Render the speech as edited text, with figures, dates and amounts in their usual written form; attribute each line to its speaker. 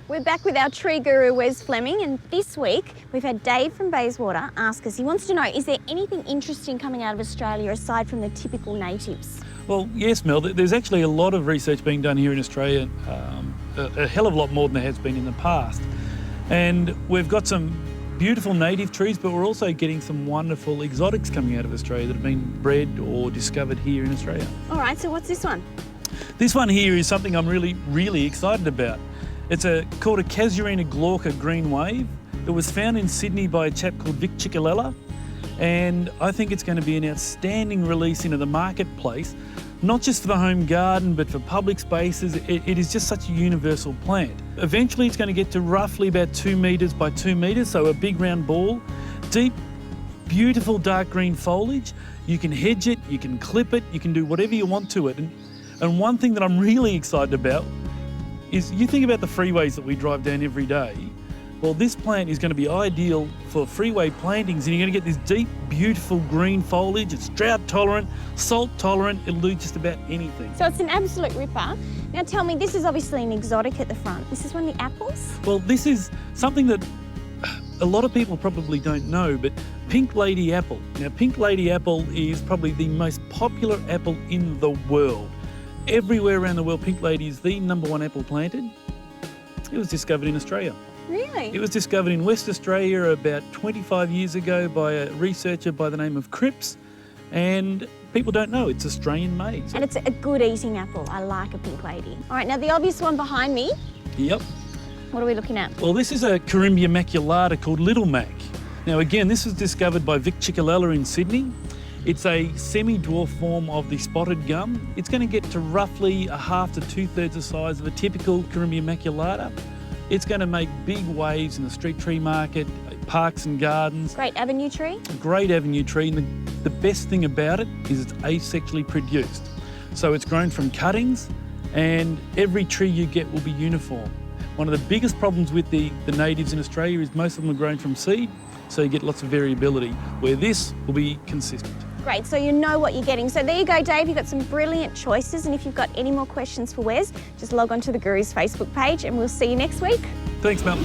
Speaker 1: We're back with our tree guru, Wes Fleming, and this week we've had Dave from Bayswater ask us, he wants to know, is there anything interesting coming out of Australia aside from the typical natives?
Speaker 2: Well, yes, Mel, there's actually a lot of research being done here in Australia, a hell of a lot more than there has been in the past. And we've got some beautiful native trees, but we're also getting some wonderful exotics coming out of Australia that have been bred or discovered here in Australia.
Speaker 1: All right, so what's this one?
Speaker 2: This one here is something I'm really excited about. It's called a Casuarina glauca Greenwave. It was found in Sydney by a chap called Vic Ciccolella, and I think it's going to be an outstanding release into the marketplace, not just for the home garden, but for public spaces. It is just such a universal plant. Eventually it's going to get to roughly about 2 metres by 2 metres, so a big round ball. Deep, beautiful dark green foliage. You can hedge it, you can clip it, you can do whatever you want to it. And one thing that I'm really excited about is, you think about the freeways that we drive down every day. Well, this plant is going to be ideal for freeway plantings, and you're going to get this deep, beautiful green foliage. It's drought tolerant, salt tolerant, it'll do just about anything.
Speaker 1: So it's an absolute ripper. Now tell me, this is obviously an exotic at the front. This is one of the apples?
Speaker 2: Well, this is something that a lot of people probably don't know, but pink lady apple. Now, pink lady apple is probably the most popular apple in the world. Everywhere around the world, pink lady is the #1 apple planted. It was discovered in Australia.
Speaker 1: Really?
Speaker 2: It was discovered in West Australia about 25 years ago by a researcher by the name of Cripps, and people don't know it's Australian made.
Speaker 1: And it's a good eating apple. I like a pink lady. All right, now the obvious one behind me.
Speaker 2: Yep.
Speaker 1: What are we looking at?
Speaker 2: Well, this is a Corymbia maculata called Little Mac. Now again, this was discovered by Vic Ciccolella in Sydney. It's a semi-dwarf form of the spotted gum. It's going to get to roughly 1/2 to 2/3 the size of a typical Corymbia maculata. It's going to make big waves in the street tree market, parks and gardens.
Speaker 1: Great avenue tree.
Speaker 2: A great avenue tree, and the best thing about it is it's asexually produced. So it's grown from cuttings, and every tree you get will be uniform. One of the biggest problems with the natives in Australia is most of them are grown from seed, so you get lots of variability, where this will be consistent.
Speaker 1: Great, so you know what you're getting. So there you go, Dave, you've got some brilliant choices, and if you've got any more questions for Wes, just log on to the Guru's Facebook page and we'll see you next week.
Speaker 2: Thanks, Mel.